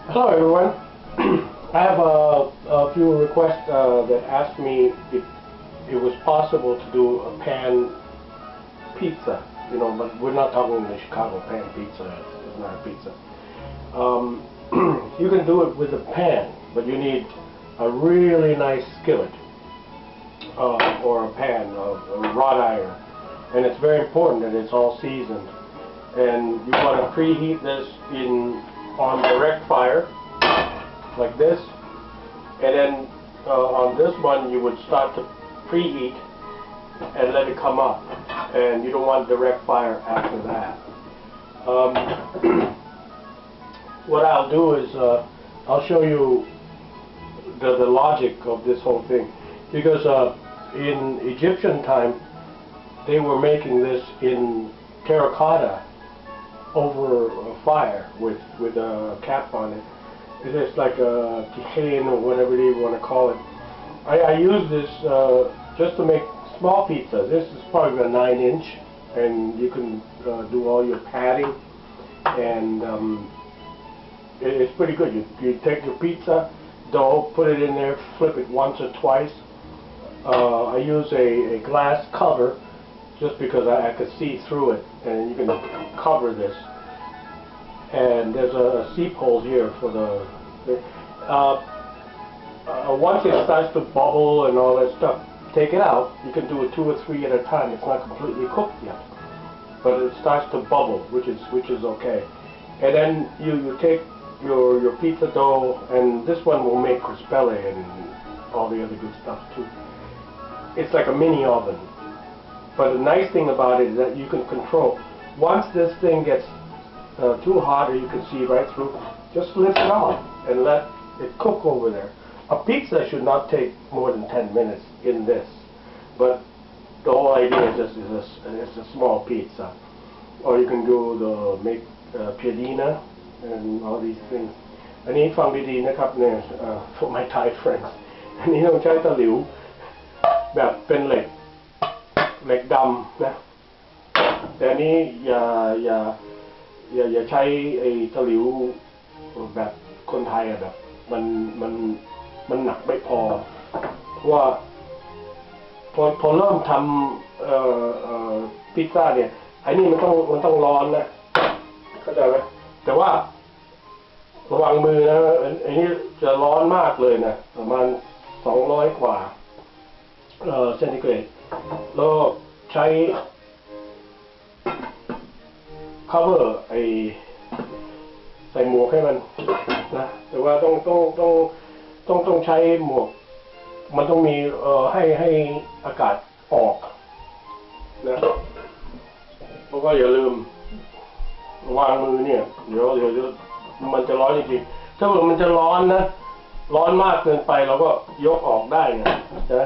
Hello everyone. I have a few requests that asked me if it was possible to do a pan pizza, but we're not talking the Chicago pan pizza. It's not a pizza. You can do it with a pan, but you need a really nice skillet or a pan, a wrought iron, and it's very important that it's all seasoned. And you want to preheat this on direct fire, like this, and then on this one you would start to preheat and let it come up, and you don't want direct fire after that. What I'll do is I'll show you the logic of this whole thing, because in Egyptian time they were making this in terracotta over a fire with a cap on it. It is like a Tijen or whatever you want to call it. I use this just to make small pizzas. This is probably a 9-inch, and you can do all your padding, and it's pretty good. You take your pizza dough, put it in there, flip it once or twice. I use a glass cover just because I could see through it, and you can cover this. And there's a seep hole here for the once it starts to bubble and all that stuff, take it out. You can do it 2 or 3 at a time. It's not completely cooked yet, but it starts to bubble, which is okay. And then you take your pizza dough, and this one will make crispelle and all the other good stuff too. It's like a mini oven. But the nice thing about it is that you can control. Once this thing gets too hot, or you can see right through, just lift it off and let it cook over there. A pizza should not take more than 10 minutes in this, but the whole idea is just it's a small pizza. Or you can do make piadina and all these things. อันนี้ฟังดีๆนะครับเนี่ย for my Thai friends อันนี้ต้องใช้ตะหลิวแบบเป็นเหล็กดำนะแต่อันนี้อย่าใช้ไอ้ตะหลิวแบบคนไทยอะแบบมันหนักไม่พอเพราะว่าพอเริ่มทำพิซซ่าเนี่ยไอ้นี่มันต้องร้อนนะเข้าใจไหมแต่ว่าระวังมือนะไอ้นี่จะร้อนมากเลยนะประมาณ200 กว่าเซนติเกรดแล้วใช้ cover ใส่หมวกให้มันนะแต่ว่าต้องใช้หมวกมันต้องมีให้อากาศออกนะแล้วก็อย่าลืมวางมือเนี่ยเดี๋ยวมันจะร้อนจริงๆถ้าเกิดมันจะร้อนนะร้อนมากเกินไปเราก็ยกออกได้นะใช่ไหม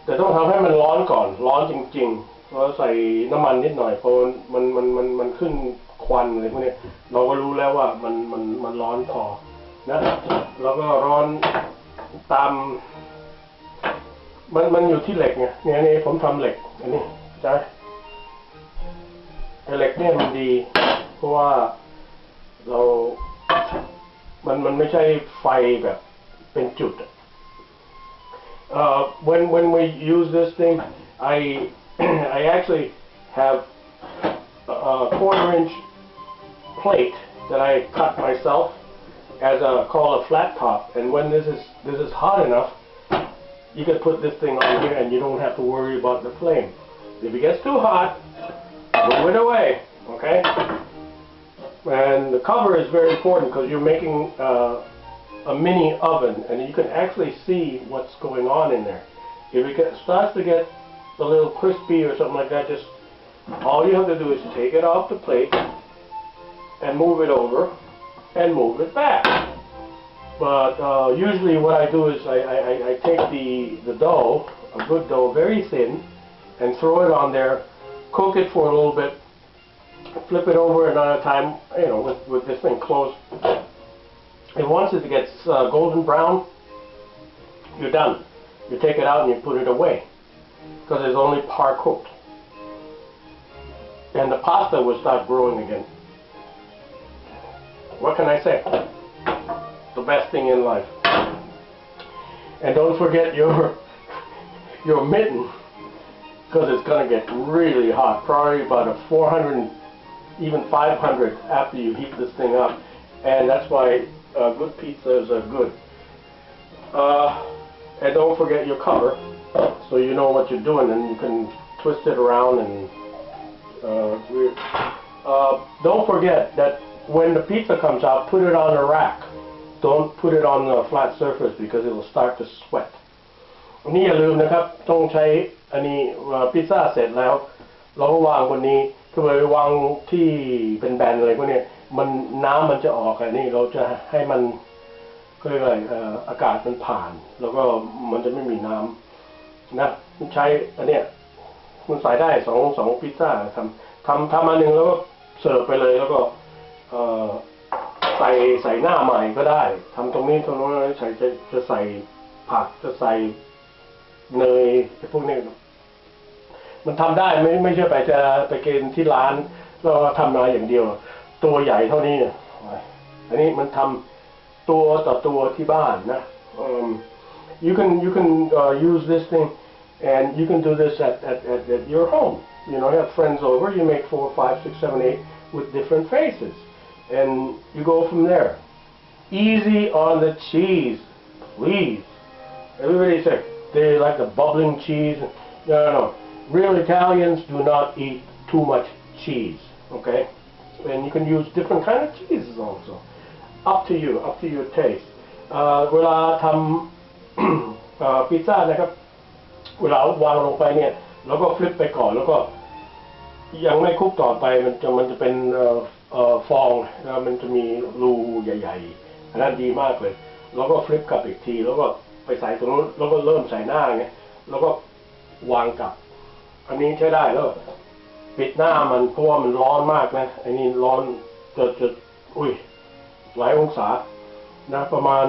แต่ต้องทำให้มันร้อนก่อนร้อนจริงๆแล้วใส่น้ำมันนิดหน่อยพอมันขึ้นควันอะไรพวกนี้เราก็รู้แล้วว่ามันร้อนพอนะแล้วก็ร้อนตามมันอยู่ที่เหล็กไงเนี่ยผมทำเหล็กอันนี้ใช่เหล็กเนี่ยมันดีเพราะว่ามันไม่ใช่ไฟแบบเป็นจุดwhen we use this thing I actually have a 1/4-inch plate that I cut myself as called a flat top, and when this is hot enough, you can put this thing on here and you don't have to worry about the flame. If it gets too hot, move it away, okay? And the cover is very important because you're making a mini oven, and you can actually see what's going on in there. If it starts to get a little crispy or something like that, just all you have to do is take it off the plate and move it over and move it back. But usually what I do is I take the dough, a good dough, very thin, and throw it on there, cook it for a little bit, flip it over another time, with this thing closed. And once it gets golden brown, you're done. You take it out and you put it away because it's only par cooked. And the pasta will start growing again. what can I say? The best thing in life. And don't forget your mitten, because it's going to get really hot, probably about a 400, even 500 after you heat this thing up. And that's why good pizzas are good. And don't forget your cover, so you know what you're doing, and you can twist it around. And don't forget that when the pizza comes out, put it on a rack. Don't put it on a flat surface because it will start to sweat. อันนี้อย่าลืมนะครับต้องใช้อันนี้พิซซ่าเสร็จแล้วเราก็วางบนนี้คือไปวางที่เป็นแบนอะไรพวกนี้มันน้ำมันจะออกอันนี้เราจะให้มันก็เรียกอะไรอากาศมันผ่านแล้วก็มันจะไม่มีน้ำนะใช้อันเนี้ยคุณใส่ได้สองพิซซ่าทำอันหนึ่งแล้วก็เสิร์ฟไปเลยแล้วก็ใส่หน้าใหม่ก็ได้ทำตรงนี้ตรงนู้นใส่จะใส่ผักจะใส่เนยพวกนี้มันทำได้ไม่ใช่ไปกินที่ร้านแล้วทำมาอย่างเดียวตัวใหญ่เท่านี้เนี่ยอันนี้มันทำตัวต่อตัวที่บ้านนะyou can use this thing and you can do this at your home. You know, you have friends over, you make 4, 5, 6, 7, 8 with different faces. And you go from there. Easy on the cheese, please. Everybody said they like the bubbling cheese. No. Real Italians do not eat too much cheese, okay? And you can use different kind of cheeses also. Up to you, up to your taste. เวลาทำพิซซ่านะครับเวลาวางลงไปเนี่ยแล้วก็ฟลิปไปก่อนแล้วก็ยังไม่คลุกต่อไปมันจะเป็นฟองแล้วมันจะมีรูใหญ่ๆอันนั้นดีมากเลยแล้วก็ฟลิปกลับอีกทีแล้วก็ไปใส่ตรงนู้นแล้วก็เริ่มใส่หน้าไงแล้วก็วางกลับอันนี้ใช้ได้แล้วปิดหน้ามันเพราะว่ามันร้อนมากนะไอ้นี่ร้อนจะหลายองศานะประมาณ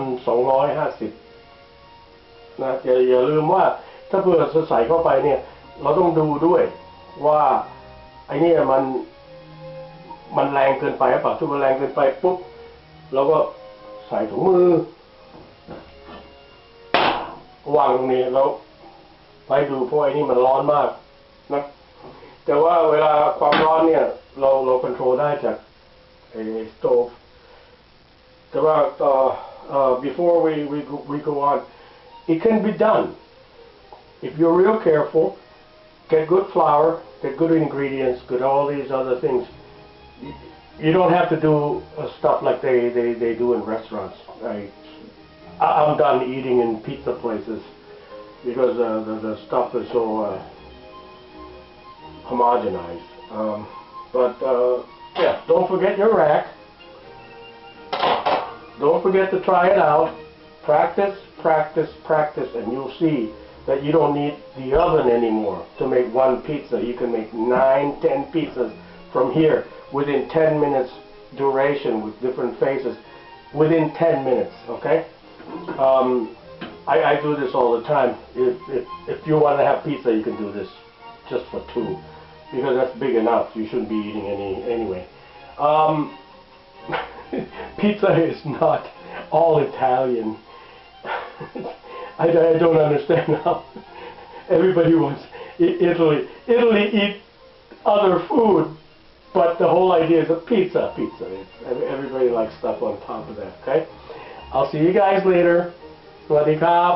250นะอย่าลืมว่าถ้าเผื่อใส่เข้าไปเนี่ยเราต้องดูด้วยว่าไอ้นี่มันแรงเกินไปหรือเปล่าถ้ามันแรงเกินไปปุ๊บเราก็ใส่ถุงมือวางตรงนี้แล้วไปดูเพราะไอ้นี่มันร้อนมากนะแต่ว่าเวลาความร้อนเนี่ยเราควบคุมได้จากไอ้สโตฟแต่ว่าbefore we go on it can be done if you're real careful get good flour get good ingredients get all these other things you don't have to do stuff like they do in restaurants. I'm done eating in pizza places because the stuff is so homogenized. But yeah, don't forget your rack. Don't forget to try it out. Practice, practice, practice, and you'll see that you don't need the oven anymore to make one pizza. You can make 9, 10 pizzas from here within 10 minutes duration with different faces within 10 minutes, okay? I do this all the time. If you want to have pizza, you can do this just for 2 because that's big enough. You shouldn't be eating any anyway. Pizza is not all Italian. I don't understand how everybody wants Italy eat other food, but the whole idea is a pizza. Everybody likes stuff on top of that, okay? I'll see you guys later. สวัสดีครับ